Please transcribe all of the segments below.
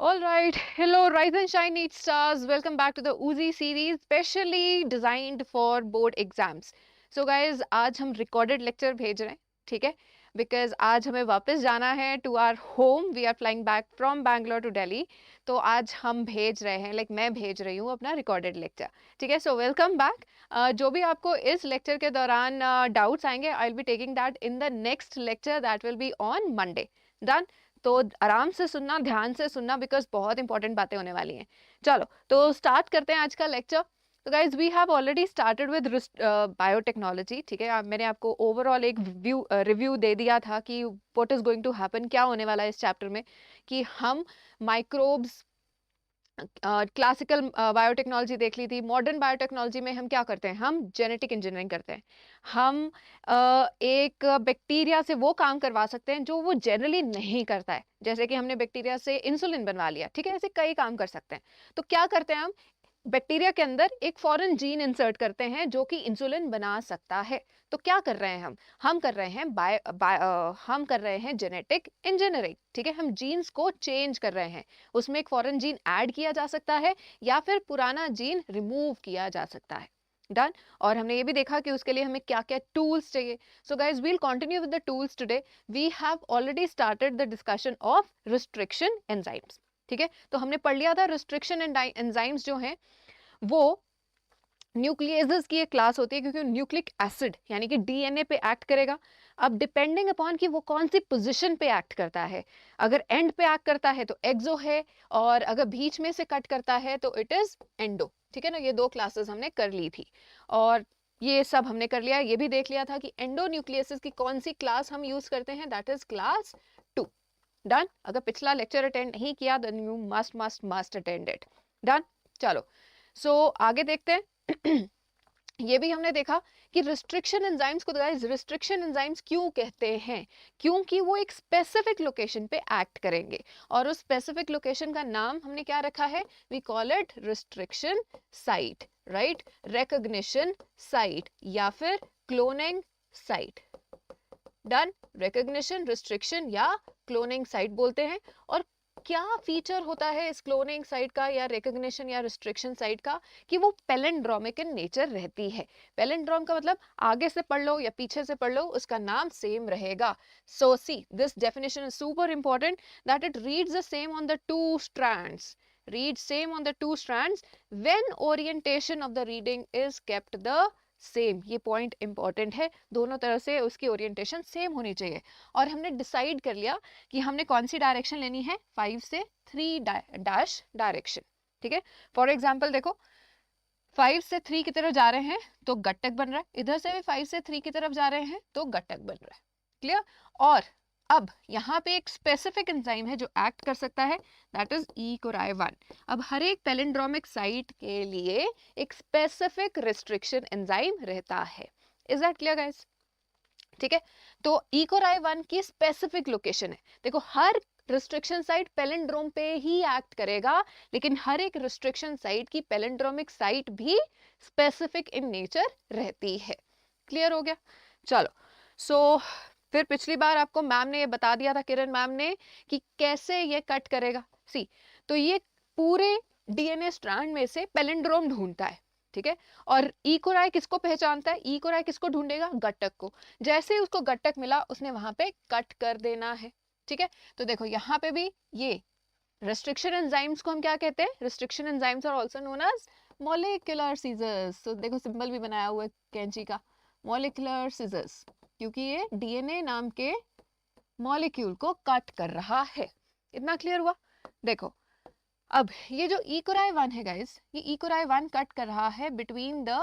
All right, hello, rise and shine, eight stars. Welcome back to the Uzi series, specially designed for board exams. So guys, आज हम recorded lecture भेज रहे हैं, ठीक है? Because आज हमें वापस जाना है to our home. We are flying back from Bangalore to Delhi. तो आज हम भेज रहे हैं, like मैं भेज रही हूँ अपना recorded lecture, ठीक है? So welcome back. जो भी आपको इस lecture के दौरान doubts आएंगे, I'll be taking that in the next lecture that will be on Monday. Done? तो आराम से सुनना, ध्यान से सुनना, बिकॉज बहुत इंपॉर्टेंट बातें होने वाली हैं। चलो तो स्टार्ट करते हैं आज का लेक्चर। तो guys we have already started with biotechnology, ठीक है। मैंने आपको ओवरऑल एक रिव्यू दे दिया था कि what is going to happen, क्या होने वाला है इस चैप्टर में, कि हम माइक्रोब्स, क्लासिकल बायोटेक्नोलॉजी देख ली थी। मॉडर्न बायोटेक्नोलॉजी में हम क्या करते हैं, हम जेनेटिक इंजीनियरिंग करते हैं। हम एक बैक्टीरिया से वो काम करवा सकते हैं जो वो जनरली नहीं करता है, जैसे कि हमने बैक्टीरिया से इंसुलिन बनवा लिया, ठीक है। ऐसे कई काम कर सकते हैं। तो क्या करते हैं हम, बैक्टीरिया के अंदर एक फॉरेन जीन इंसर्ट करते हैं जो कि इंसुलिन बना सकता है। तो क्या कर रहे हैं हम कर रहे हैं हम कर रहे हैं जेनेटिक इंजीनियरिंग, ठीक है। हम जीन्स को चेंज कर रहे हैं, उसमें एक फॉरेन जीन ऐड किया जा सकता है या फिर पुराना जीन रिमूव किया जा सकता है। डन। और हमने ये भी देखा कि उसके लिए हमें क्या क्या टूल्स चाहिए। So guys we'll continue with the tools today. We have already started the discussion of restriction enzymes, ठीक है। तो हमने पढ़ लिया था रिस्ट्रिक्शन एंजाइम्स जो हैं वो न्यूक्लियेजेस की एक क्लास होती है, क्योंकि न्यूक्लिक एसिड यानी कि डीएनए पे एक्ट करेगा। अब डिपेंडिंग अपॉन कि वो कौन सी पोजीशन पे एक्ट करता है, अगर एंड पे एक्ट करता है तो एक्सो है, और अगर बीच में से कट करता है तो इट इज एंडो, ठीक है ना। ये दो क्लासेस हमने कर ली थी और ये सब हमने कर लिया। ये भी देख लिया था कि एंडो न्यूक्लियसिस की कौन सी क्लास हम यूज करते हैं, दैट इज क्लास 2। डन। अगर पिछला लेक्चर अटेंड नहीं किया then you must must must attend it. Done. चलो आगे देखते हैं। ये भी हमने देखा कि रिस्ट्रिक्शन एंजाइम्स को, गाइस रिस्ट्रिक्शन एंजाइम्स क्यों कहते हैं, क्योंकि वो एक स्पेसिफिक लोकेशन पे एक्ट करेंगे, और उस स्पेसिफिक लोकेशन का नाम हमने क्या रखा है, we call it restriction site, right. Recognition site या फिर cloning site. Done. Recognition, restriction या क्लोनिंग साइट बोलते हैं। और क्या फीचर होता है इस क्लोनिंग साइट का या रिकॉग्निशन या रिस्ट्रिक्शन साइट का, कि वो पैलिंड्रोमिक इन नेचर रहती है। पैलिंड्रोम का मतलब आगे से पढ़ लो या पीछे से पढ़ लो, उसका नाम सेम रहेगा। So see this definition is super important, that it reads the same on the two strands, read same on the two strands when orientation of the reading is kept the same. ये point important है, दोनों तरह से उसकी orientation same होनी चाहिए। और हमने डिसाइड कर लिया कि हमने कौन सी डायरेक्शन लेनी है, 5 से 3 डैश डायरेक्शन, ठीक है। फॉर एग्जाम्पल देखो, 5 से 3 की तरफ जा रहे हैं तो गट्टक बन रहा है, इधर से भी 5 से 3 की तरफ जा रहे हैं तो गट्टक बन रहा है। क्लियर। और अब यहाँ पे एक स्पेसिफिक एंजाइम है जो एक्ट कर सकता है, दैट इज ई कोराई 1। अब हर एक पैलिंड्रोमिक साइट के लिए एक स्पेसिफिक रिस्ट्रिक्शन एंजाइम रहता है। Is that clear guys? ठीक है। तो ई कोराई 1 की स्पेसिफिक लोकेशन है, देखो हर रिस्ट्रिक्शन साइट पैलिंड्रोम पे ही एक्ट करेगा, लेकिन हर एक रिस्ट्रिक्शन साइट की पैलिंड्रोमिक साइट भी स्पेसिफिक इन नेचर रहती है। क्लियर हो गया? चलो फिर पिछली बार आपको मैम ने ये बता दिया था, किरण मैम ने, कि कैसे ये कट करेगा। सी, तो ये पूरे डीएनए स्ट्रैंड में से पैलिंड्रोम ढूंढता है, ठीक है। और ई कोराई किसको पहचानता है, ई कोराई किसको ढूंढेगा, गट्टक को। जैसे ही उसको गट्टक मिला उसने वहां पे कट कर देना है, ठीक है। तो देखो यहाँ पे भी ये रेस्ट्रिक्शन एंजाइम्स को हम क्या कहते हैं, restriction enzymes are also known as molecular scissors. तो देखो सिंबल भी बनाया हुआ है कैंची का, मॉलिक्यूलर सीजर्स, क्योंकि ये डीएनए नाम के मॉलिक्यूल को कट कर रहा है। इतना क्लियर हुआ? देखो अब ये जो ई कोराई 1 है गाइस, ये ई कोराई 1 कट कर रहा है between the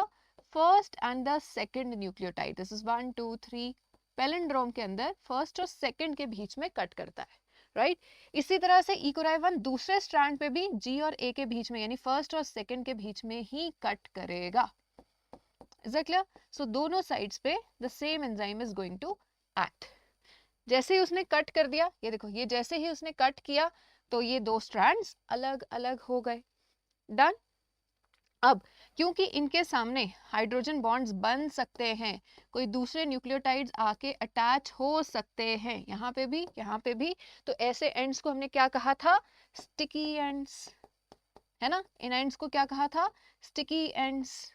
first and the second nucleotide. This is 1 2 3, palindrome के अंदर फर्स्ट और सेकंड के बीच में कट करता है, राइट। इसी तरह से ई कोराई 1 दूसरे स्ट्रैंड पे भी जी और ए के बीच में, यानी फर्स्ट और सेकंड के बीच में ही कट करेगा। Is that clear? सो दोनों साइड्स पे the same enzyme is going to act. जैसे ही उसने कट कर दिया, ये देखो, ये जैसे ही उसने कट किया तो ये दो स्ट्रैंड्स अलग अलग हो गए। डन। अब क्योंकि इनके सामने हाइड्रोजन बॉन्ड्स बन सकते हैं, कोई दूसरे न्यूक्लियोटाइड्स आके अटैच हो सकते हैं, यहाँ पे भी, तो ऐसे एंड्स को हमने क्या कहा था? स्टिकी एंड्स, है ना? इन एंड्स को क्या कहा था? Sticky ends.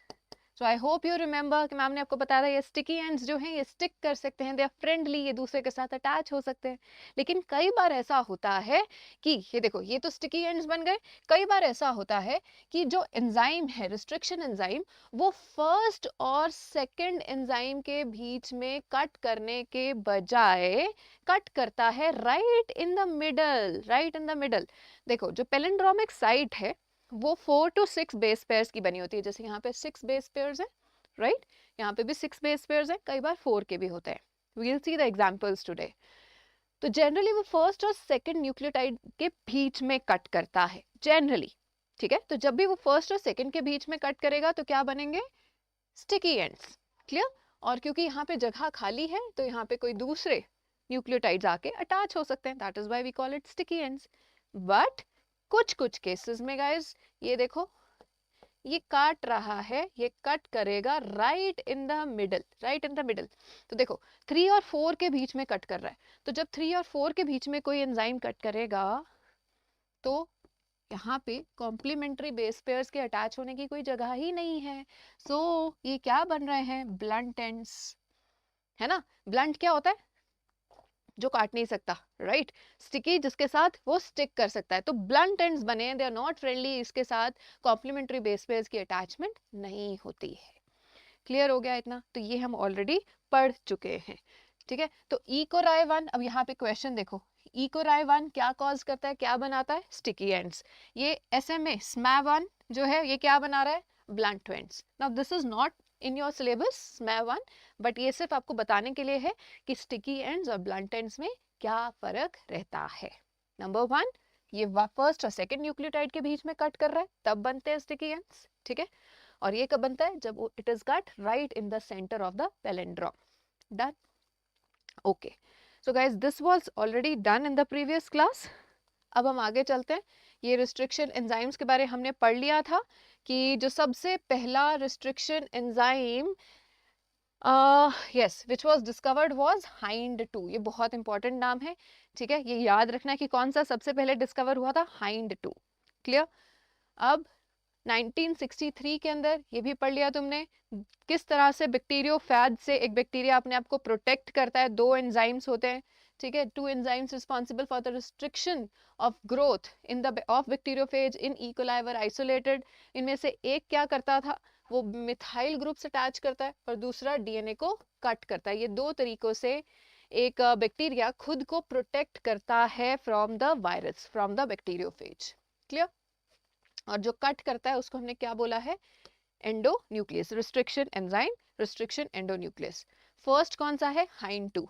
So I hope you remember कि मैम ने आपको बताया था ये स्टिकी एंड्स जो हैं ये स्टिक कर सकते हैं, दे आर फ्रेंडली, ये दूसरे के साथ अटैच हो सकते हैं। लेकिन कई बार ऐसा होता है कि ये देखो, ये तो स्टिकी एंड्स बन गए। कई बार ऐसा होता है कि जो एंजाइम है, रिस्ट्रिक्शन एंजाइम, वो फर्स्ट और सेकंड एंजाइम के बीच में कट करने के बजाय कट करता है right in the middle, right in the middle. देखो, जो पैलिंड्रोमिक साइट है वो 4 to 6 बेस पेयर्स की बनी होती है। जैसे यहाँ पे 6 बेस पेयर्स हैं, राइट? यहाँ पे भी 6 बेस पेयर्स हैं, कई बार 4 के भी होते हैं। We will see the examples today. तो जनरली वो फर्स्ट और सेकंड न्यूक्लियोटाइड के बीच में कट करता है, जनरली, ठीक है? तो जब भी वो फर्स्ट और सेकंड के बीच में कट करेगा तो क्या बनेंगे? Sticky ends. क्लियर? और क्योंकि यहाँ पे जगह खाली है तो यहाँ पे कोई दूसरे न्यूक्लियोटाइड्स आके अटैच हो सकते हैं, that is why we call it sticky ends. But कुछ केसेस में गाइस, ये देखो, ये काट रहा है, ये कट करेगा right in the middle, right in the middle. तो देखो, 3 और 4 के बीच में कट कर रहा है, तो जब 3 और 4 के बीच में कोई एंजाइम कट करेगा तो यहाँ पे कॉम्प्लीमेंट्री बेस पेयर्स के अटैच होने की कोई जगह ही नहीं है। सो ये क्या बन रहे हैं? ब्लंट एंड्स, है ना? ब्लंट क्या होता है? जो काट नहीं सकता, राइट? स्टिकी जिसके साथ वो स्टिक कर सकता है। तो ब्लंट एंड्स बने, दे आर नॉट फ्रेंडली, इसके साथ कॉम्प्लीमेंट्री बेस पेयर्स की अटैचमेंट नहीं होती है। क्लियर हो गया इतना? तो ये हम ऑलरेडी पढ़ चुके हैं, ठीक है? तो इकोराई 1, अब यहाँ पे क्वेश्चन देखो, इकोराई 1 क्या कॉज करता है, क्या बनाता है? Sticky ends. ये SMA SMA1 जो है ये क्या बना रहा है? Blunt ends. Now this is not in your syllabus SMA1, but ये सिर्फ आपको बताने के लिए है कि स्टिकी एंड्स और ब्लंट एंड्स में क्या फर्क रहता है। नंबर 1, ये फर्स्ट और सेकंड न्यूक्लियोटाइड के बीच में कट कर रहा है, तब बनते हैं स्टिकी एंड्स, ठीक है? और ये कब बनता है? जब it is cut right in the centre of the palindrome. Done? Okay, so guys this was already done in the previous class. अब हम आगे चलते हैं। ये रिस्ट्रिक्शन एंजाइम्स के बारे हमने पढ़ लिया था कि जो सबसे पहला restriction enzyme yes which was discovered was HIND2। ये बहुत इंपॉर्टेंट नाम है, ठीक है? ये याद रखना है कि कौन सा सबसे पहले डिस्कवर हुआ था? HIND2। क्लियर? अब 1963 के अंदर ये भी पढ़ लिया तुमने, किस तरह से बैक्टीरियोफेज से एक बैक्टीरिया अपने आप को प्रोटेक्ट करता है। 2 एंजाइम्स होते हैं, ठीक है? 2 enzymes responsible for the restriction of growth in the of bacteriophage in E coli were isolated. इनमें से एक क्या करता था? वो मिथाइल ग्रुप से अटैच करता है और दूसरा DNA को कट करता है। ये 2 तरीकों से एक बैक्टीरिया खुद को प्रोटेक्ट करता है from the virus, from the bacteriophage. Clear? और जो कट करता है उसको हमने क्या बोला है? Endonuclease. Restriction enzyme, restriction endonuclease. First कौन सा है? HIND2,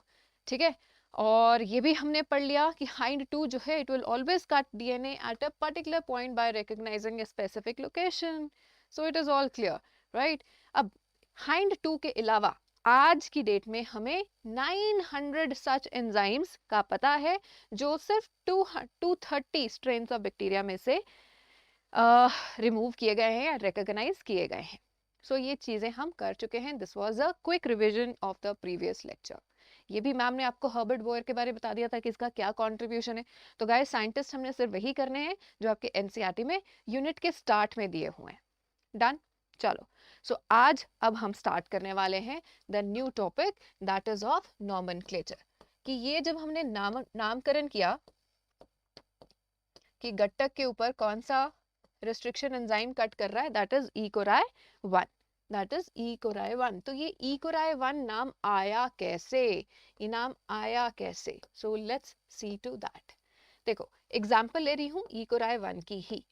ठीक है? और ये भी हमने पढ़ लिया कि HIND2 जो है it will always cut DNA at a particular point by recognising a specific location. So it is all clear, right? अब HIND2 के अलावा आज की डेट में हमें 900 सच एंजाइम्स का पता है जो सिर्फ 230 स्ट्रेन्स ऑफ बैक्टीरिया में से रिमूव किए गए हैं या रिकॉग्नाइज किए गए हैं। सो ये चीज़ें हम कर चुके हैं। This was a quick revision of the previous lecture. ये भी मैम ने आपको हर्बर्ट बोयर के बारे में बता दिया था कि इसका क्या कंट्रीब्यूशन है। तो गाइस, साइंटिस्ट हमने सिर्फ वही करने हैं जो आपके NCERT में यूनिट के स्टार्ट में दिए हुए हैं। डन? चलो, सो आज अब हम स्टार्ट करने वाले हैं the new topic that is of nomenclature. कि ये जब हमने नामकरण किया कि गट्टक के ऊपर कौन सा रिस्ट्रिक्शन एंजाइम कट कर रहा है, that is E Core i 1, that is E Core i 1। तो ये ई कोराई 1 नाम आया कैसे? ये नाम आया कैसे? So let's see to that. देखो, एग्जांपल ले रही हूं ई कोराई 1 की ही।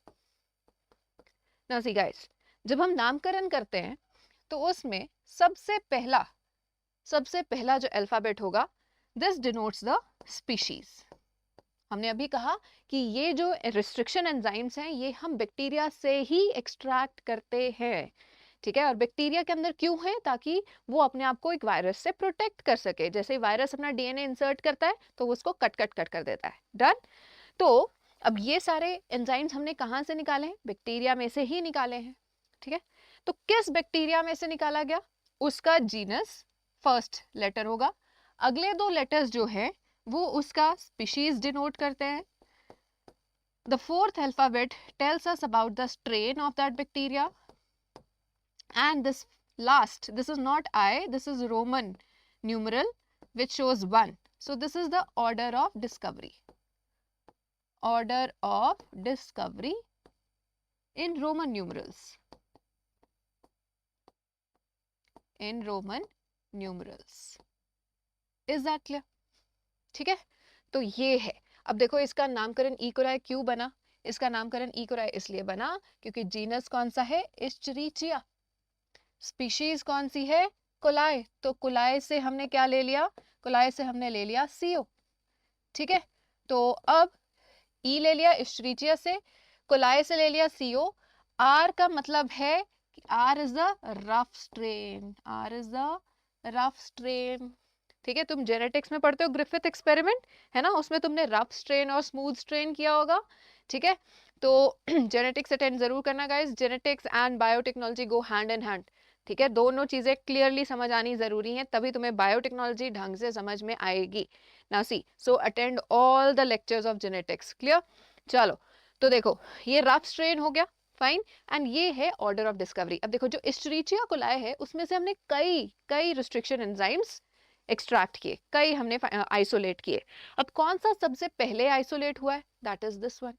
नाउ सी गाइस, जब हम नामकरण करते हैं तो उसमें सबसे पहला जो अल्फाबेट होगा, दिस डिनोट्स द स्पीशीज। हमने अभी कहा कि ये जो रिस्ट्रिक्शन एंजाइम्स हैं ये हम बैक्टीरिया से ही एक्सट्रैक्ट करते हैं, ठीक है? और बैक्टीरिया के अंदर क्यों है? ताकि वो अपने आप को एक वायरस से प्रोटेक्ट कर सके। जैसे वायरस अपना DNA इंसर्ट करता है तो वो उसको कट कर देता है। डन? तो अब ये सारे एंजाइम्स हमने कहाँ से निकाले हैं? बैक्टीरिया में से ही निकाले हैं। ठीक है, तो किस बैक्टीरिया में से निकाला गया, उसका जीनस फर्स्ट लेटर होगा, अगले दो लेटर्स जो है वो उसका स्पीशीज डिनोट करते हैं. The fourth alphabet tells us about the strain of that bacteria, and this last, this is not I, this is Roman numeral which shows 1. So this is the order of discovery. Order of discovery in Roman numerals. In Roman numerals. Is that clear? ठीक है, तो ये है. अब देखो इसका नामकरण E coli क्यों बना, इसका नामकरण ई कोलाई इसलिए बना क्योंकि जीनस कौन सा है, इस्चरीचिया. स्पीशीज कौन सी है, कोलाई. तो कोलाई से हमने क्या ले लिया, कोलाई से हमने ले लिया सीओ. ठीक है, तो अब ई ले लिया इस्चरीचिया से, कोलाई से ले लिया सीओ. आर का मतलब है कि R is the rough strain, R is the rough strain. ठीक है, तुम जेनेटिक्स में पढ़ते हो ग्रिफिथ एक्सपेरिमेंट, है ना, उसमें तुमने रफ स्ट्रेन और स्मूथ स्ट्रेन किया होगा. ठीक है, तो जेनेटिक्स अटेंड जरूर करना guys. Genetics and biotechnology go hand in hand. ठीक है, दोनों चीजें क्लियरली समझ आनी जरूरी हैं, तभी तुम्हें बायोटेक्नोलॉजी ढंग से समझ में आएगी. Now see, so attend all the lectures of genetics. Clear. चलो, तो देखो ये रफ स्ट्रेन हो गया, फाइन. एंड ये है ऑर्डर ऑफ डिस्कवरी. अब देखो जो इस्चरीचिया कोलाई है उसमें से हमने कई रिस्ट्रिक्शन एंजाइम्स एक्सट्रैक्ट किए, कई हमने आइसोलेट किए. अब कौन सा सबसे पहले आइसोलेट हुआ है, दैट इज दिस वन.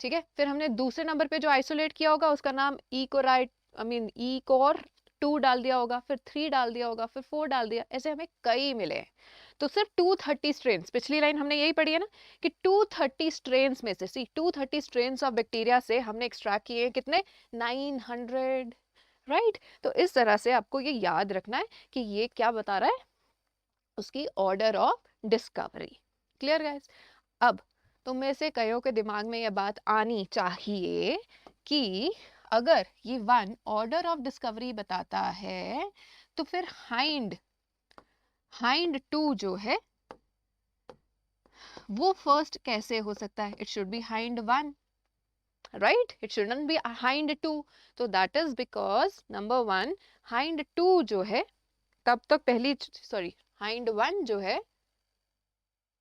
ठीक है, फिर हमने दूसरे नंबर पे जो आइसोलेट किया होगा उसका नाम ई कोराइट, आई मीन ई कोर 2 डाल दिया होगा, फिर 3 डाल दिया होगा, फिर 4 डाल दिया, ऐसे हमें कई मिले हैं. तो सिर्फ 230 स्ट्रेन्स, पिछली लाइन हमने यही पढ़ी है ना कि 230 स्ट्रेन्स में से, सी 230 स्ट्रेन्स ऑफ बैक्टीरिया से हमने एक्सट्रैक्ट किए हैं कितने, 900. राइट, तो इस तरह से आपको ये याद रखना है कि ये क्या बता रहा है, उसकी order of discovery. Clear guys. अब तुम में से कईयों के दिमाग में यह बात आनी चाहिए कि अगर ये 1 ऑर्डर ऑफ डिस्कवरी बताता है तो फिर हाइंड 2 जो है वो फर्स्ट कैसे हो सकता है, it should be hind 1, right, it shouldn't be hind 2. तो that is because number 1 hind 2 जो है तब तक पहली, सॉरी, हाइंड 1 जो है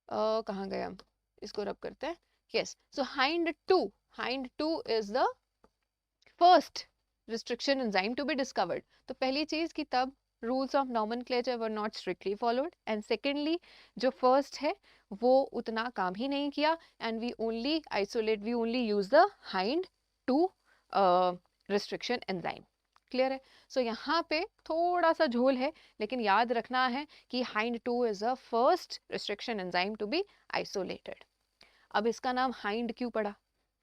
कहाँ गए हम, इसको रब करते हैं. Yes, so Hind 2 is the first restriction enzyme to be discovered. तो पहली चीज कि तब rules of nomenclature were not strictly followed, and secondly जो फर्स्ट है वो उतना काम ही नहीं किया, and we only use the Hind 2 restriction enzyme. Clear है. सो यहाँ पे थोड़ा सा झोल है, लेकिन याद रखना है कि Hind 2 is the first restriction enzyme to be isolated. अब इसका नाम हाइंड क्यों पड़ा,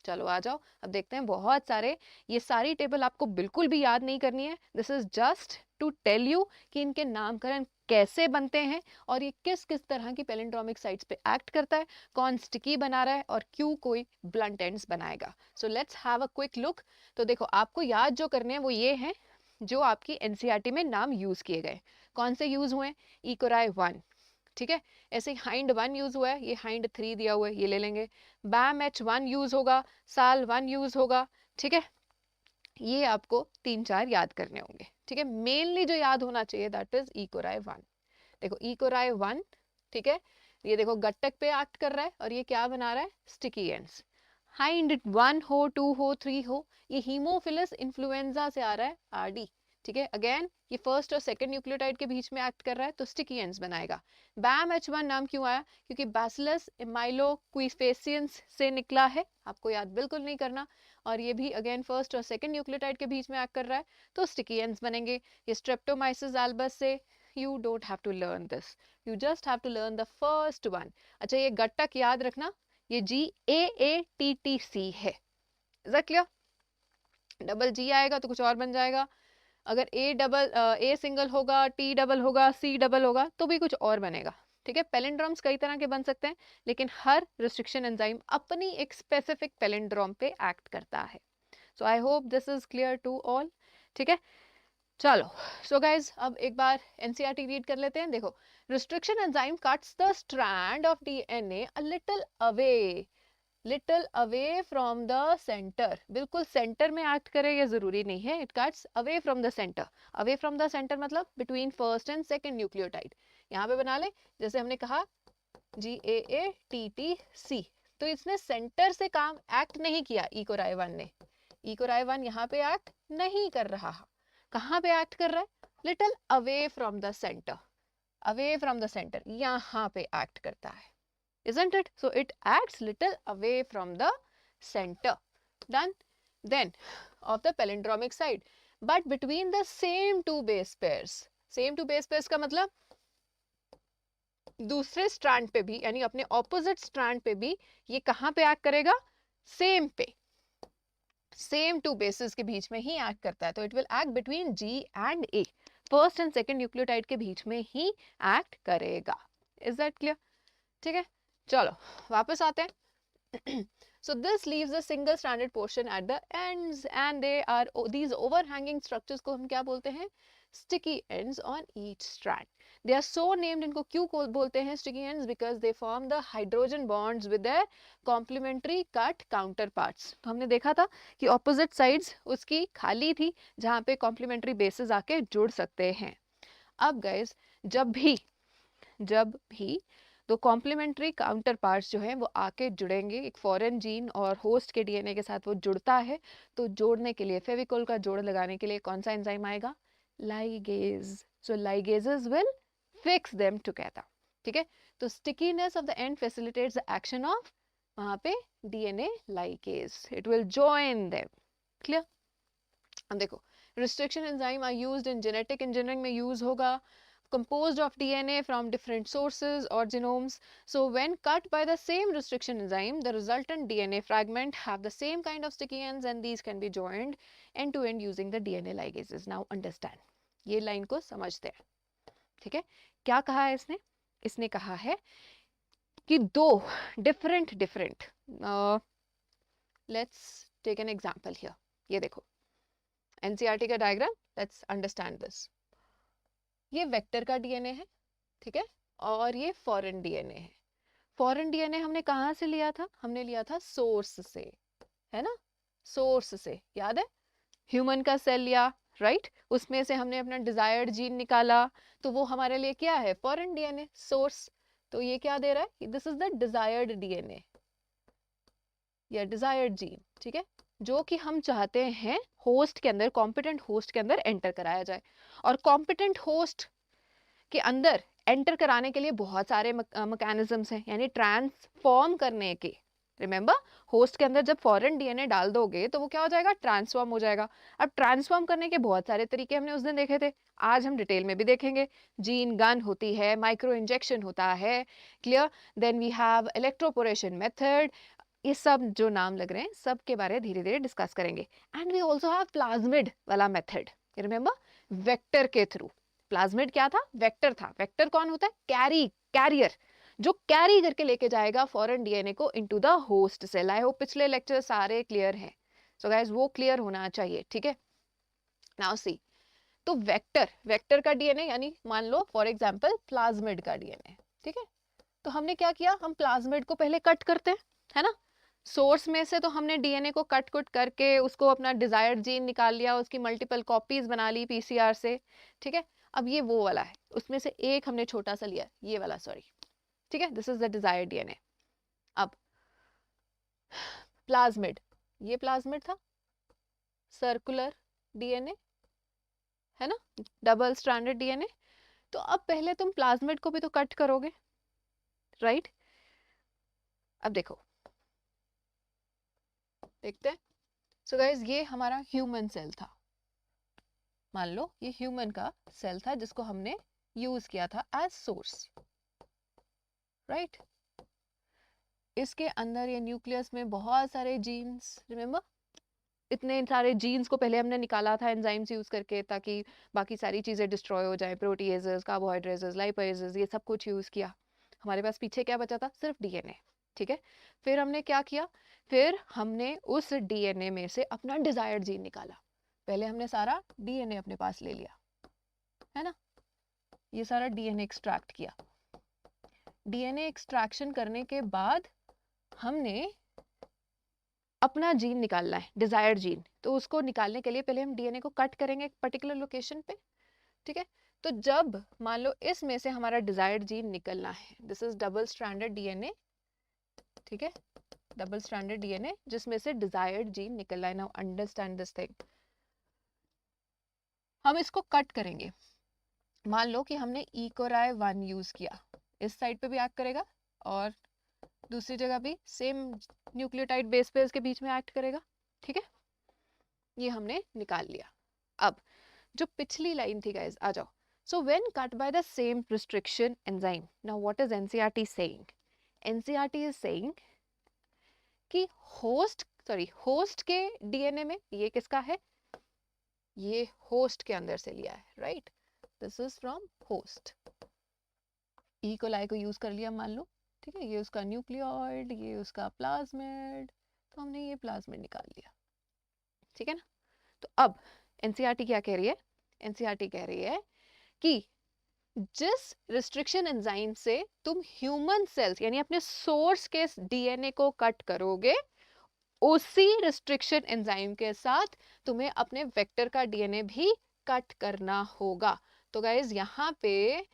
चलो आ जाओ अब देखते हैं. बहुत सारे, ये सारी टेबल आपको बिल्कुल भी याद नहीं करनी है, this is just to tell you कि इनके नामकरण कैसे बनते हैं और ये किस किस तरह की पैलिंड्रोमिक साइट्स पे एक्ट करता है, कौन स्टिकी बना रहा है और क्यों कोई ब्लंट एंड्स बनाएगा. So let's have a quick look. तो देखो आपको याद जो करने हैं वो ये हैं जो आपकी एनसीईआरटी में नाम यूज किए गए. कौन से यूज हुए, ई कोराई 1, ठीक है, ऐसे ही हाइंड 1 यूज हुआ है, ये हाइंड 3 दिया हुआ है, ये ले लेंगे. बैम एच 1 यूज होगा, साल 1 यूज होगा. ठीक है, ये आपको 3-4 याद करने होंगे. ठीक है, मेनली जो याद होना चाहिए दैट इज ई कोराई 1. देखो ई कोराई 1, ठीक है, ये देखो गट्टक पे एक्ट कर रहा है और ये क्या बना रहा है, स्टिकी एंड्स. हाइंड 1 हो, 2 हो, 3 हो, ये हीमोफिलस इन्फ्लुएंजा से आ रहा है, आरडी. ठीक है, अगेन ये फर्स्ट और सेकंड न्यूक्लियोटाइड के बीच में एक्ट कर रहा है तो स्टिकी एंड्स बनाएगा. बैम H1 नाम क्यों आया, क्योंकि बैसिलस एमाइलोक्विफेसियंस से निकला है, आपको याद बिल्कुल नहीं करना. और ये भी अगेन फर्स्ट और सेकंड न्यूक्लियोटाइड के बीच में एक्ट कर रहा है तो स्टिकी एंड्स बनेंगे. ये स्ट्रेप्टोमाइसिस एल्बस से, you don't have to learn this, you just have to learn the first one. अच्छा, ये गट्टक याद रखना, ये GAATTC है. Is that clear. Double G आएगा तो कुछ और बन जाएगा, अगर A सिंगल होगा, T डबल होगा, C डबल होगा तो भी कुछ और बनेगा. ठीक है, पैलिंड्रोम्स कई तरह के बन सकते हैं, लेकिन हर रिस्ट्रिक्शन एंजाइम अपनी एक स्पेसिफिक पैलिंड्रोम पे एक्ट करता है. So I hope this is clear to all. ठीक है, चलो. सो गाइज अब एक बार एनसीईआरटी रीड कर लेते हैं. देखो, restriction enzyme cuts the strand of DNA a little away, little away from the centre, बिल्कुल सेंटर में एक्ट करे ये जरूरी नहीं है, it cuts away from the centre. Away from the centre मतलब between first and second nucleotide. यहाँ पे बना ले, जैसे हमने कहा GAATTC, तो इसने सेंटर से काम एक्ट नहीं किया, इकोराई 1 ने। इकोराई 1 यहाँ पे एक्ट नहीं कर रहा, कहाँ पे एक्ट कर रहा है, little away from the centre, away from the centre यहाँ पे एक्ट करता है, isn't it? So it acts little away from the center. Done. Then of the palindromic side, but between the same two base pairs, same two base pairs का मतलब दूसरे strand पे भी, यानी अपने ऑपोजिट स्ट्रैंड पे भी ये कहाँ पे एक्ट करेगा, सेम पे, सेम टू बेसिस के बीच में ही एक्ट करता है, तो it will act between G and A, first and second nucleotide के बीच में ही एक्ट करेगा। Is that clear? ठीक है, चलो वापस आते हैं। So this leaves a single stranded portion at the ends and they are these overhanging structures को हम क्या बोलते हैं, sticky ends on each strand. They are so named, इनको क्यों बोलते हैं sticky ends, because they form the hydrogen bonds with their complementary cut counterparts. तो हमने देखा था कि opposite sides उसकी खाली थी जहाँ पे complementary bases आके जुड़ सकते हैं। अब guys जब भी तो कॉम्प्लीमेंट्री काउंटर पार्ट्स जो हैं वो आके जुड़ेंगे, एक फॉरेन जीन और होस्ट के डीएनए के साथ वो जुड़ता है, तो जोड़ने के लिए फेविकोल का जोड़ लगाने के लिए कौन सा एंजाइम आएगा, ligase. So ligases will fix them together. ठीक है, तो stickiness of the end facilitates the action of वहां पे DNA ligase, it will join them. Clear? अब देखो, restriction enzyme are used in genetic engineering में यूज होगा, composed of DNA from different sources or genomes. So when cut by the same restriction enzyme, the resultant DNA fragment have the same kind of sticky ends and these can be joined end to end using the DNA ligases. Now understand, ये line को समझते हैं। ठीक है, क्या कहा है इसने? इसने कहा है कि दो different let's take an example here. ये देखो NCERT का डायग्राम, let's understand this. ये वेक्टर का डीएनए है, ठीक है, और ये फॉरेन डीएनए है। फॉरेन डीएनए हमने कहाँ से लिया था, हमने लिया था सोर्स से, है ना, सोर्स से, याद है, ह्यूमन का सेल लिया, राइट, उसमें से हमने अपना डिजायर्ड जीन निकाला, तो वो हमारे लिए क्या है, फॉरेन डीएनए सोर्स। तो ये क्या दे रहा है, this is the desired DNA या डिजायर्ड जीन, ठीक है, जो कि हम चाहते हैं होस्ट के अंदर, कॉम्पिटेंट होस्ट के अंदर एंटर कराया जाए। और कॉम्पिटेंट होस्ट के अंदर एंटर कराने के लिए बहुत सारे मैकेनिज्म्स हैं, यानी ट्रांसफॉर्म करने के। रिमेंबर, होस्ट के अंदर जब फॉरेन डीएनए डाल दोगे तो वो क्या हो जाएगा, ट्रांसफॉर्म हो जाएगा। अब ट्रांसफॉर्म करने के बहुत सारे तरीके हमने उस दिन देखे थे, आज हम डिटेल में भी देखेंगे। जीन गन होती है, माइक्रो इंजेक्शन होता है, clear, then we have electroporation method, ये सब जो नाम लग रहे हैं सब के बारे में धीरे धीरे डिस्कस करेंगे। And we also have plasmid वाला मेथड, रिमेंबर, वेक्टर के थ्रू। प्लाज्मिड क्या था, वेक्टर था। वेक्टर कौन होता है, कैरियर, जो कैरी करके लेके जाएगा फॉरेन डीएनए को into the host cell. I hope पिछले लेक्चर सारे क्लियर हैं, सो गाइस वो क्लियर होना चाहिए, ठीक है। नाउ सी, तो वेक्टर का डीएनए, यानी मान लो फॉर एग्जांपल प्लाज्मिड का डीएनए, ठीक है, तो हमने क्या किया, हम प्लाज्मिड को पहले कट करते हैं, है ना, सोर्स में से तो हमने डीएनए को कट करके उसको अपना डिजायर्ड जीन निकाल लिया, उसकी मल्टीपल कॉपीज बना ली पीसीआर से, ठीक है। अब ये वो वाला है, उसमें से एक हमने छोटा सा लिया, ये वाला, सॉरी, ठीक है, this is the desired DNA. अब प्लाज्मिड, ये प्लाज्मिड था, सर्कुलर डीएनए, है ना, डबल स्ट्रैंडेड डीएनए। तो अब पहले तुम प्लाज्मिड को भी तो कट करोगे, राइट। अब देखो, देखते हैं। सो गाइस, ये हमारा ह्यूमन सेल था, मान लो ये ह्यूमन का सेल था जिसको हमने यूज किया था एज सोर्स, राइट। इसके अंदर ये न्यूक्लियस में बहुत सारे जीन्स, रिमेम्बर, इतने सारे जीन्स को पहले हमने निकाला था एंजाइम्स यूज करके, ताकि बाकी सारी चीजें डिस्ट्रॉय हो जाए, प्रोटीएजेस, कार्बोहाइड्रेट्स, लाइपेजेस, ये सब कुछ यूज किया। हमारे पास पीछे क्या बचा था, सिर्फ डीएनए, ठीक है। फिर हमने क्या किया, फिर हमने उस डीएनए में से अपना डिजायर्ड जीन निकाला। पहले हमने सारा डीएनए अपने पास ले लिया, है ना, ये सारा डीएनए एक्सट्रैक्ट किया। डीएनए एक्सट्रैक्शन करने के बाद हमने अपना जीन निकालना है, डिजायर्ड जीन, तो उसको निकालने के लिए पहले हम डीएनए को कट करेंगे एक पर्टिकुलर लोकेशन पे, ठीक है। तो जब मान लो इसमें से हमारा डिजायर्ड जीन निकलना है, this is double stranded DNA, ठीक है, डबल स्ट्रैंडेड डीएनए जिसमें से डिजायर्ड जीन निकलना है। नाउ अंडरस्टैंड दिस थिंग, हम इसको कट करेंगे। मान लो कि हमने इकोराय 1 यूज किया, इस साइड पे भी एक्ट करेगा और दूसरी जगह भी सेम न्यूक्लियोटाइड बेस पे इसके बीच में एक्ट करेगा, ठीक है। ये हमने निकाल लिया। अब जो पिछली लाइन थी गाइस, आ जाओ। So when cut by the same restriction enzyme, now what is NCERT saying? NCERT is saying कि होस्ट के डीएनए में, ये किसका है, ये होस्ट के अंदर से लिया है, right, this is from host. E coli को यूज कर लिया मान लो, ठीक है, ये उसका न्यूक्लियोइड, ये उसका प्लाज्मिड, तो हमने ये प्लाज्मिड निकाल लिया, ठीक है ना। तो अब एनसीईआरटी क्या कह रही है? एनसीईआरटी कह रही है कि जिस रिस्ट्रिक्शन एंजाइम से तुम ह्यूमन सेल्स यानी अपने सोर्स के डीएनए को कट करोगे, उसी रिस्ट्रिक्शन एंजाइम के साथ तुम्हें अपने वेक्टर का डीएनए भी कट करना होगा। तो गाइज यहाँ पे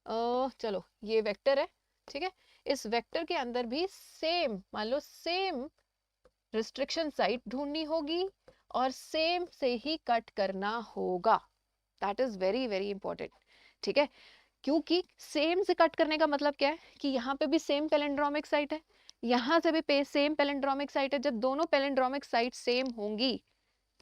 चलो ये वेक्टर है, ठीक है, इस वेक्टर के अंदर भी सेम, मान लो सेम रिस्ट्रिक्शन साइट ढूंढनी होगी और सेम से ही कट करना होगा। That is very very important, ठीक है। क्योंकि सेम से कट करने का मतलब क्या है कि यहाँ पे भी सेम पैलिंड्रोमिक साइट है, यहाँ से भी सेम पैलिंड्रोमिक साइट है। जब दोनों पैलिंड्रोमिक साइट सेम होंगी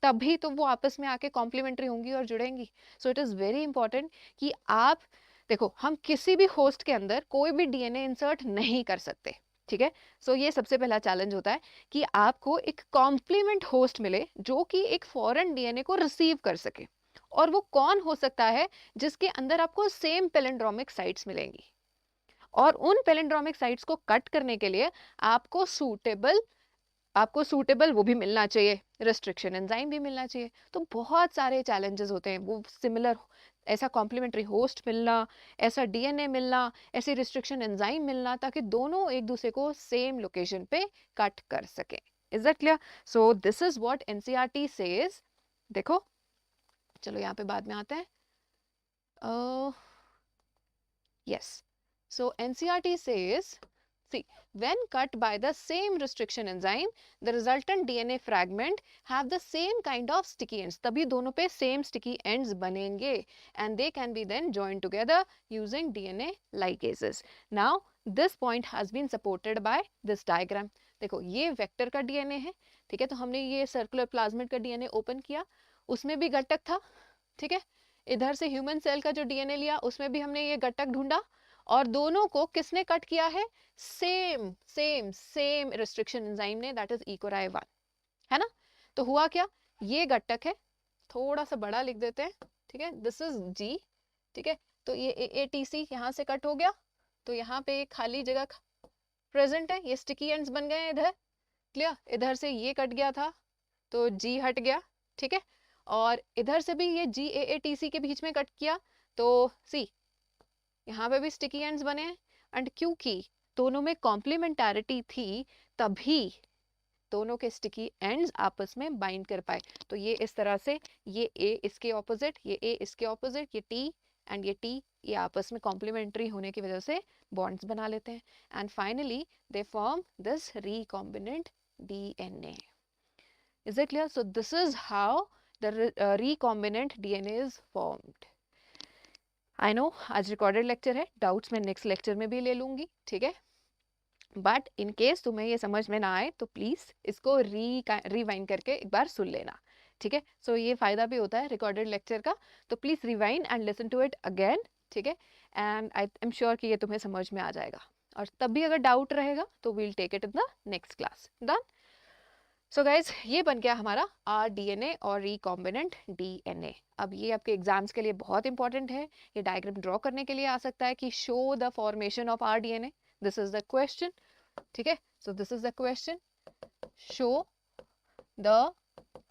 तभी तो वो आपस में आके कॉम्प्लीमेंट्री होंगी और जुड़ेंगी। So it is very important कि आप देखो, हम किसी भी होस्ट के अंदर कोई भी डीएनए इंसर्ट नहीं कर सकते, ठीक है। सो ये सबसे पहला चैलेंज होता है कि आपको एक कॉम्प्लीमेंट होस्ट मिले जो कि एक फॉरेन डीएनए को रिसीव कर सके। और वो कौन हो सकता है? जिसके अंदर आपको सेम पैलिंड्रोमिक साइट्स मिलेंगी, और उन पैलिंड्रोमिक साइट्स को कट करने के लिए आपको सूटेबल वो भी मिलना चाहिए, रिस्ट्रिक्शन एंजाइम भी मिलना चाहिए। तो बहुत सारे चैलेंजेस होते हैं, वो सिमिलर, ऐसा कॉम्प्लीमेंट्री होस्ट मिलना, ऐसा डीएनए मिलना, ऐसी रिस्ट्रिक्शन एंजाइम मिलना, ताकि दोनों एक दूसरे को सेम लोकेशन पे कट कर सके। Is that clear? So this is what NCERT says. देखो चलो यहाँ पे बाद में आते हैं। yes, so NCERT says, see, when cut by the same restriction enzyme, the resultant DNA fragment have the same kind of sticky ends. तभी दोनों पे same sticky ends बनेंगे and they can be then joined together using DNA ligases. Now this point has been supported by this diagram. देखो ये vector का DNA है, ठीक है, तो हमने ये सर्कुलर प्लाज्मिड का डीएनए ओपन किया, उसमें भी घटक था, ठीक है। इधर से ह्यूमन सेल का जो डीएनए लिया उसमें भी हमने ये घटक ढूंढा, और दोनों को किसने कट किया है? Same same same restriction enzyme ने, दैट इज इकोराय 1, है ना। तो हुआ क्या, ये घटक है, थोड़ा सा बड़ा लिख देते हैं, ठीक है, दिस इज जी, ठीक है। तो ये एटीसी यहाँ से कट हो गया, तो यहाँ पे एक खाली जगह प्रेजेंट है, ये स्टिकी एंड्स बन गए हैं इधर, क्लियर। इधर से ये कट गया था तो जी हट गया, ठीक है, और इधर से भी ये जी ए टी सी के बीच में कट किया तो सी यहाँ पे भी स्टिकी एंड्स बने हैं। एंड क्योंकि दोनों में कॉम्प्लीमेंटारिटी थी तभी दोनों के स्टिकी एंड्स आपस में बाइंड कर पाए। तो ये इस तरह से, ये ए इसके ऑपोजिट, ये ए इसके ऑपोजिट, ये टी एंड ये टी, ये आपस में कॉम्प्लीमेंट्री होने की वजह से बॉन्ड्स बना लेते हैं, and finally they form this recombinant DNA. Is it clear? So this is how the recombinant DNA is formed. I know आज recorded lecture है, doubts मैं next lecture में भी ले लूँगी, ठीक है। बट इन केस तुम्हें ये समझ में ना आए तो प्लीज़ इसको रिवाइंड करके एक बार सुन लेना, ठीक है। सो ये फ़ायदा भी होता है रिकॉर्डेड लेक्चर का, तो please rewind and listen to it again, ठीक है। एंड आई एम श्योर कि ये तुम्हें समझ में आ जाएगा, और तब भी अगर डाउट रहेगा तो we'll take it in the next class. Done? So guys ये बन गया हमारा आर डीएनए और रिकॉम्बिनेंट डीएनए। अब ये आपके एग्जाम्स के लिए बहुत इंपॉर्टेंट है, ये डायग्राम ड्रॉ करने के लिए आ सकता है कि show the formation of R DNA, this is the question, ठीक है। So this is the question, show the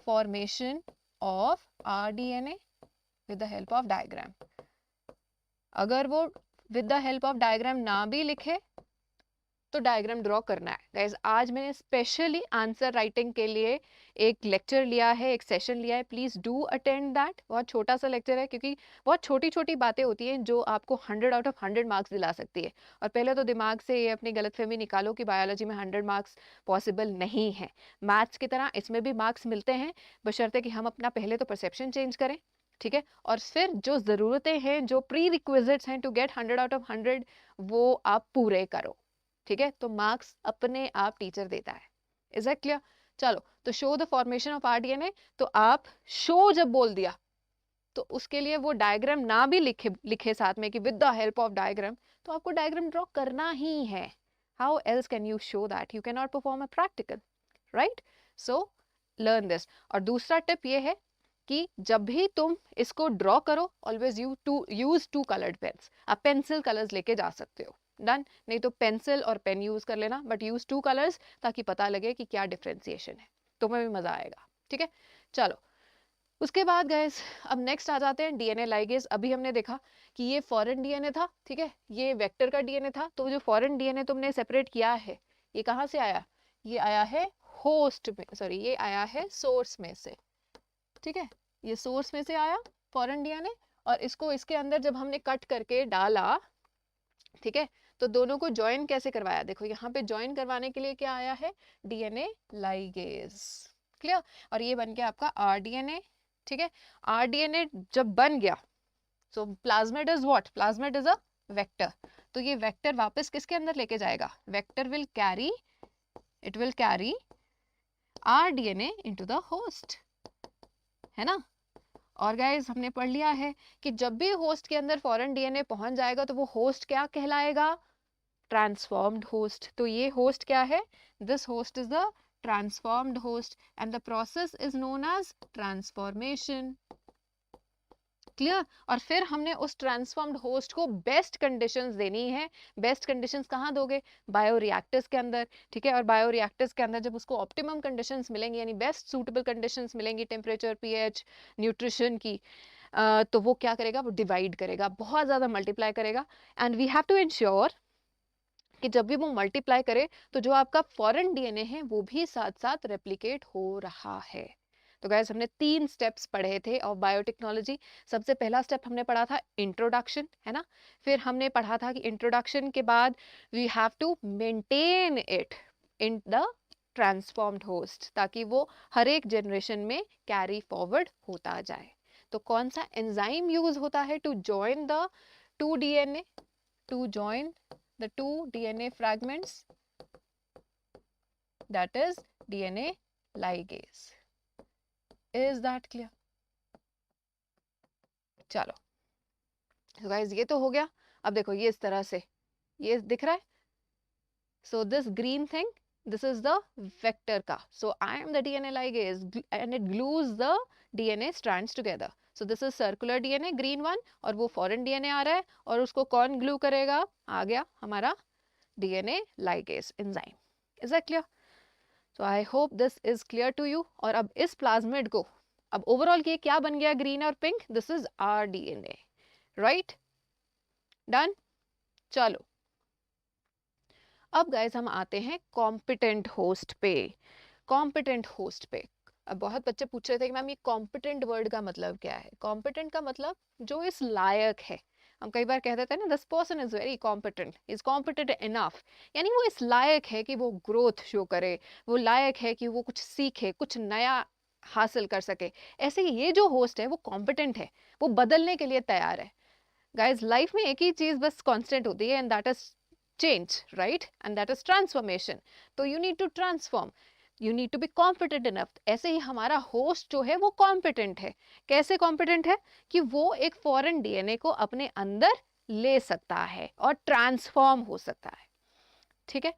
formation of R DNA with the help of diagram. अगर वो with the help of diagram ना भी लिखे तो diagram draw करना है। गाइज आज मैंने स्पेशली आंसर राइटिंग के लिए एक लेक्चर लिया है, एक सेशन लिया है, प्लीज़ डू अटेंड दैट। बहुत छोटा सा लेक्चर है क्योंकि बहुत छोटी छोटी बातें होती हैं जो आपको 100 आउट ऑफ 100 मार्क्स दिला सकती है। और पहले तो दिमाग से ये अपनी गलतफहमी निकालो कि बायोलॉजी में 100 मार्क्स पॉसिबल नहीं है। मैथ्स की तरह इसमें भी मार्क्स मिलते हैं, बशर्ते कि हम अपना पहले तो परसेप्शन चेंज करें, ठीक है, और फिर जो ज़रूरतें हैं, जो प्री रिक्विजिट्स हैं टू गेट 100 आउट ऑफ 100 वो आप पूरे करो, ठीक है। तो मार्क्स अपने आप टीचर देता है। Is that clear? चलो, तो show the formation of rDNA, तो आप शो जब बोल दिया तो उसके लिए वो डायग्राम ना भी लिखे साथ में कि with the help of diagram, तो आपको डायग्राम ड्रॉ करना ही है। How else can you show that? You can not perform a practical, right? So learn this. और दूसरा टिप ये है कि जब भी तुम इसको ड्रॉ करो, always use two coloured pens. आप पेंसिल कलर्स लेके जा सकते हो, डन। नहीं तो पेंसिल और पेन यूज कर लेना, बट यूज 2 कलर्स ताकि पता लगे कि क्या डिफ्रेंसिएशन है, तुम्हें भी मजा आएगा, ठीक है। चलो, उसके बाद गाइस अब नेक्स्ट आ जाते हैं डीएनए लाइगेज। अभी हमने देखा कि ये फॉरेन डीएनए था, ठीक है, ये वेक्टर का डीएनए था। तो जो फॉरेन डीएनए तुमने सेपरेट किया है, ये कहाँ से आया? ये आया है होस्ट में, सॉरी ये आया है सोर्स में से, ठीक है, ये सोर्स में से आया फॉरेन डीएनए। और इसको इसके अंदर जब हमने कट करके डाला, ठीक है, तो दोनों को ज्वाइन कैसे करवाया? देखो यहाँ पे ज्वाइन करवाने के लिए क्या आया है? DNA ligase, clear. और ये बन गया आपका आरडीएनए, ठीक है। आरडीएनए जब बन गया, so plasmid is what? Plasmid is a vector. तो ये वेक्टर वापस किसके अंदर लेके जाएगा? Vector will carry, it will carry rDNA into the host, है ना। और गाइस हमने पढ़ लिया है कि जब भी होस्ट के अंदर फॉरेन डीएनए पहुंच जाएगा तो वो होस्ट क्या कहलाएगा? Transformed host. तो ये होस्ट क्या है? This host is the transformed host and the process is known as transformation, clear. और फिर हमने उस ट्रांसफॉर्म्ड होस्ट को बेस्ट कंडीशंस देनी है। बेस्ट कंडीशंस कहाँ दोगे? बायोरिएक्टर्स के अंदर, ठीक है। और बायोरिएक्टर्स के अंदर जब उसको ऑप्टिमम कंडीशंस मिलेंगी, यानी बेस्ट सूटेबल कंडीशंस मिलेंगी, टेम्परेचर, पीएच, न्यूट्रिशन की, तो वो क्या करेगा? वो डिवाइड करेगा, बहुत ज़्यादा मल्टीप्लाई करेगा। And we have to ensure कि जब भी वो मल्टीप्लाई करे तो जो आपका फॉरेन डीएनए है वो भी साथ साथ रेप्लिकेट हो रहा है। तो गाइस हमने 3 स्टेप्स पढ़े थे ऑफ बायोटेक्नोलॉजी। सबसे पहला स्टेप हमने पढ़ा था इंट्रोडक्शन, है ना। फिर हमने पढ़ा था कि इंट्रोडक्शन के बाद we have to maintain it in the transformed host, ताकि वो हर एक जनरेशन में कैरी फॉरवर्ड होता जाए। तो कौन सा एंजाइम यूज होता है to join the 2 DNA, to join the 2 DNA fragments? That is DNA ligase. Is that clear? चलो, so guys ये तो हो गया। अब देखो ये इस तरह से ये दिख रहा है। So this green thing, this is the vector का. So I am the DNA ligase and it glues the DNA strands together. So this is circular DNA, green one, और वो foreign DNA आ रहा है और उसको कौन glue करेगा? आ गया हमारा DNA ligase enzyme. Is that clear? So I hope this is clear to you. और अब इस प्लाज्मिड को अब ओवरऑल ये क्या बन गया? ग्रीन और pink. This is R DNA, right, done. चलो, अब गाइस हम आते हैं कॉम्पिटेंट होस्ट पे। कॉम्पिटेंट होस्ट पे अब बहुत बच्चे पूछ रहे थे कि मैम ये कॉम्पिटेंट वर्ड का मतलब क्या है? कॉम्पिटेंट का मतलब जो इस लायक है। हम कई बार कह देते हैं ना, this person is very competent, is competent enough, यानी वो इस लायक है कि वो ग्रोथ शो करे, वो लायक है कि वो कुछ सीखे, कुछ नया हासिल कर सके। ऐसे ही ये जो होस्ट है वो कॉम्पिटेंट है, वो बदलने के लिए तैयार है। गाइज लाइफ में एक ही चीज बस कांस्टेंट होती है, and that is change, right, and that is transformation. तो you need to transform, you need to be competent enough. ऐसे ही हमारा होस्ट जो है वो कॉम्पिटेंट है। कैसे कॉम्पिटेंट है? कि वो एक फॉरेन डीएनए को अपने अंदर ले सकता है और ट्रांसफॉर्म हो सकता है, ठीक है।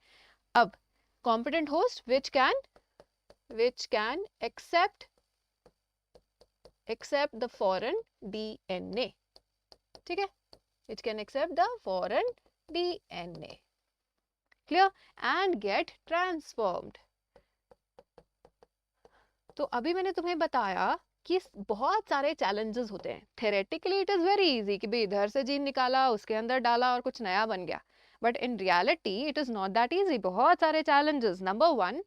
अब competent host which can accept the foreign DNA, ठीक है, which can accept the foreign DNA, clear, and get transformed. तो अभी मैंने तुम्हें बताया कि बहुत सारे चैलेंजेस होते हैं। Theoretically it is very easy कि भाई इधर से जीन निकाला, उसके अंदर डाला और कुछ नया बन गया। But in reality it is not that easy, बहुत सारे चैलेंजेस। नंबर वन,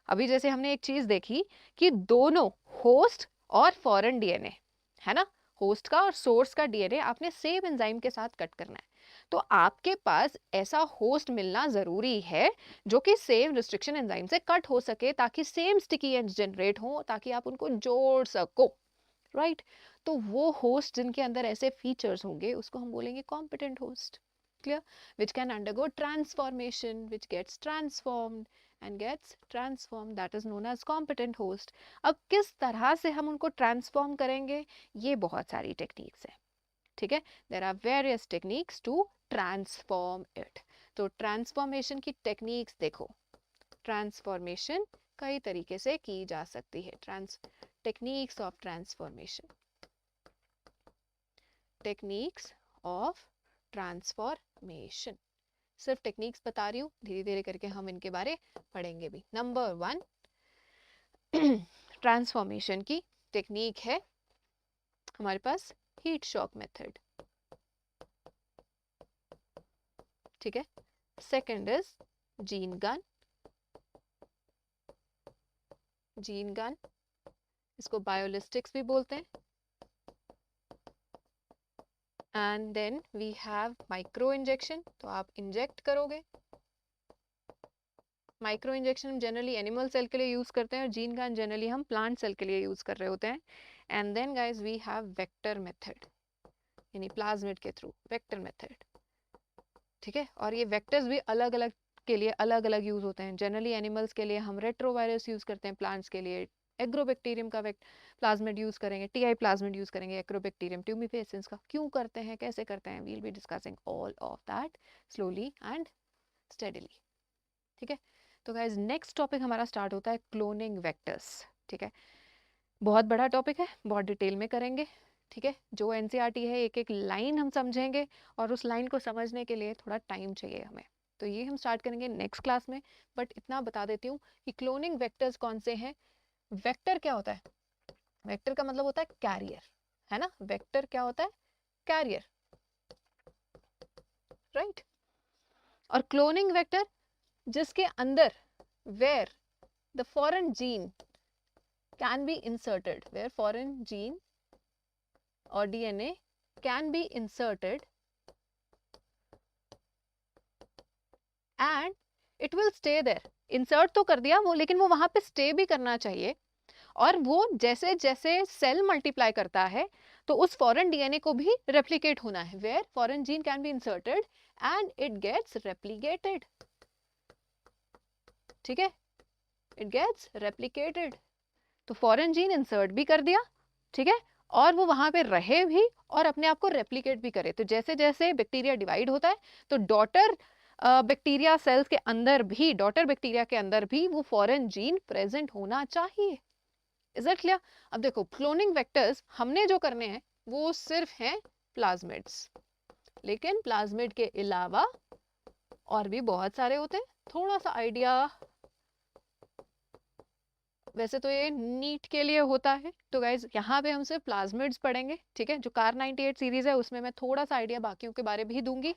अभी जैसे हमने एक चीज देखी कि दोनों होस्ट और फॉरेन डीएनए, है ना, होस्ट का और सोर्स का डीएनए आपने सेम एंजाइम के साथ कट करना है, तो आपके पास ऐसा होस्ट मिलना जरूरी है जो कि सेम रिस्ट्रिक्शन एंजाइम से कट हो सके, ताकि सेम स्टिकी एंड्स जनरेट हो, ताकि आप उनको जोड़ सको, राइट? तो वो होस्ट जिनके अंदर ऐसे फीचर्स होंगे उसको हम बोलेंगे competent host, clear? Which can undergo transformation, which gets transformed and gets transformed, that is known as competent host. अब किस तरह से हम उनको ट्रांसफॉर्म करेंगे, ये बहुत सारी टेक्निक्स है, ठीक है? There are various techniques to transform it. तो ट्रांसफॉर्मेशन की टेक्निक्स देखो, ट्रांसफॉर्मेशन कई तरीके से की जा सकती है। Techniques of transformation, techniques of transformation, सिर्फ टेक्निक्स बता रही हूँ, धीरे धीरे करके हम इनके बारे पढ़ेंगे भी। नंबर वन, ट्रांसफॉर्मेशन की टेक्निक है हमारे पास हीट शॉक मेथड, ठीक है? Second is gene gun, gene gun, इसको बायोलिस्टिक्स भी बोलते हैं। And then we have micro injection, तो आप इंजेक्ट करोगे। माइक्रो इंजेक्शन हम जनरली एनिमल सेल के लिए यूज करते हैं और जीन गन जनरली हम प्लांट सेल के लिए यूज कर रहे होते हैं। And then guys we have vector method, यानी प्लाज्मिड के थ्रू वेक्टर मेथड, ठीक है? और ये वेक्टर्स भी अलग अलग के लिए अलग अलग यूज होते हैं। जनरली एनिमल्स के लिए हम रेट्रोवायरस यूज करते हैं, प्लांट्स के लिए एग्रोबैक्टीरियम का प्लाज्मिड यूज करेंगे, टीआई प्लाज्मिड यूज करेंगे, एग्रोबैक्टीरियम ट्यूमिफेसिएंस का। क्यों करते हैं, कैसे करते हैं, we'll be discussing all of that slowly and steadily, ठीक है? तो गाइज नेक्स्ट टॉपिक हमारा स्टार्ट होता है क्लोनिंग वेक्टर्स, ठीक है? बहुत बड़ा टॉपिक है, बहुत डिटेल में करेंगे, ठीक है? जो एनसीईआरटी है एक एक लाइन हम समझेंगे और उस लाइन को समझने के लिए थोड़ा टाइम चाहिए हमें, तो ये हम स्टार्ट करेंगे नेक्स्ट क्लास में। बट इतना बता देती हूँ कि क्लोनिंग वेक्टर्स कौन से हैं। वेक्टर क्या होता है? वेक्टर का मतलब होता है कैरियर, है ना? वेक्टर क्या होता है? Carrier, right? और क्लोनिंग वेक्टर जिसके अंदर where the foreign gene can be inserted, where foreign gene or DNA can be inserted and it will stay there. insert तो कर दिया वो, लेकिन वो वहां पे stay भी करना चाहिए, और वो जैसे जैसे सेल मल्टीप्लाई करता है तो उस फॉरेन डीएनए को भी रेप्लिकेट होना है, where foreign gene can be inserted and it gets replicated, ठीक है? It gets replicated. तो फॉरेन जीन इंसर्ट भी कर दिया, ठीक है, और वो वहां पे रहे भी और अपने आप को रेप्लिकेट भी करे। तो जैसे जैसे बैक्टीरिया डिवाइड होता है तो डॉटर बैक्टीरिया सेल्स के अंदर भी, डॉटर बैक्टीरिया के अंदर भी वो फॉरेन जीन प्रेजेंट होना चाहिए। Is it clear? अब देखो, क्लोनिंग वेक्टर्स हमने जो करने हैं वो सिर्फ हैं प्लाज्मिड्स, लेकिन प्लाज्मिड के अलावा और भी बहुत सारे होते हैं। थोड़ा सा आइडिया, वैसे तो ये नीट के लिए होता है, तो गाइज यहाँ पे हम सिर्फ प्लाज्मिड्स पढ़ेंगे, ठीक है? जो कार 98 सीरीज है उसमें मैं थोड़ा सा आइडिया बाकियों के बारे भी दूंगी,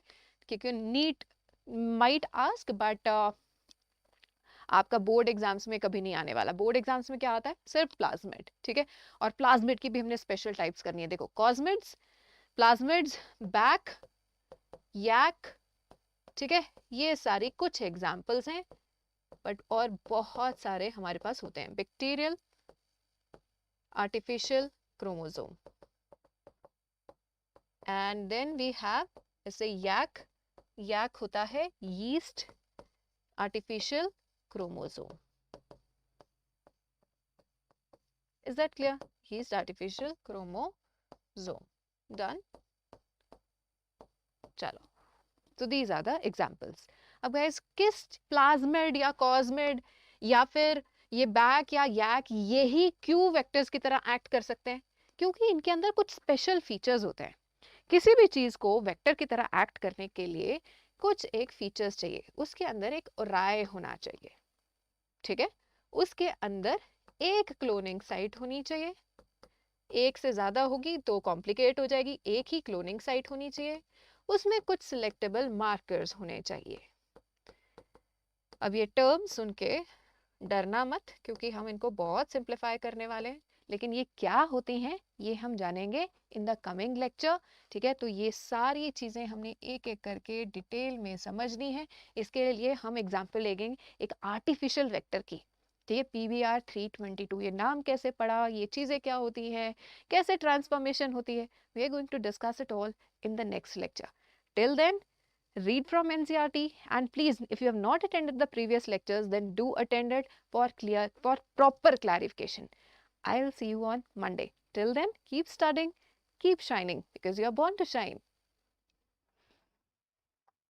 क्योंकि नीट माइट आस्क, बट आपका बोर्ड एग्जाम्स में कभी नहीं आने वाला। बोर्ड एग्जाम्स में क्या आता है? सिर्फ प्लाज्मिड, ठीक है? और प्लाज्मिड की भी हमने स्पेशल टाइप्स करनी है। देखो, कॉस्मिड्स, प्लाज्मिड्स, बैक, यैक, ठीक है? ये सारी कुछ एग्जाम्पल्स हैं, बट और बहुत सारे हमारे पास होते हैं। Bacterial, artificial chromosome, and then we have जैसे यैक, यैक होता है yeast artificial chromosome. Is that clear? Yeast artificial chromosome, done. चलो, तो दीज आर द एग्जाम्पल्स। अब गाइस, किस प्लाज्मिड या कॉस्मिड या फिर ये बैक या यैक यही क्यों वेक्टर्स की तरह एक्ट कर सकते हैं? क्योंकि इनके अंदर कुछ स्पेशल फीचर्स होते हैं। किसी भी चीज को वेक्टर की तरह एक्ट करने के लिए कुछ एक फीचर्स चाहिए, उसके अंदर एक राय होना चाहिए, ठीक है? उसके अंदर एक क्लोनिंग साइट होनी चाहिए, एक से ज्यादा होगी तो कॉम्प्लिकेट हो जाएगी, एक ही क्लोनिंग साइट होनी चाहिए। उसमें कुछ सिलेक्टेबल मार्कर्स होने चाहिए। अब ये टर्म सुन के डरना मत, क्योंकि हम इनको बहुत सिंप्लीफाई करने वाले हैं, लेकिन ये क्या होती हैं ये हम जानेंगे इन द कमिंग लेक्चर। ठीक है, तो ये सारी चीज़ें हमने एक एक करके डिटेल में समझनी है। इसके लिए हम एग्जाम्पल लेंगे एक आर्टिफिशियल वेक्टर की। ठीक है, PBR 322, ये नाम कैसे पड़ा, ये चीज़ें क्या होती हैं, कैसे ट्रांसफॉर्मेशन होती है, we are going to discuss it all in the next lecture. Till then, read from NCERT, and please, if you have not attended the previous lectures, then do attend it for proper clarification. I'll see you on Monday. Till then, keep studying, keep shining, because you are born to shine.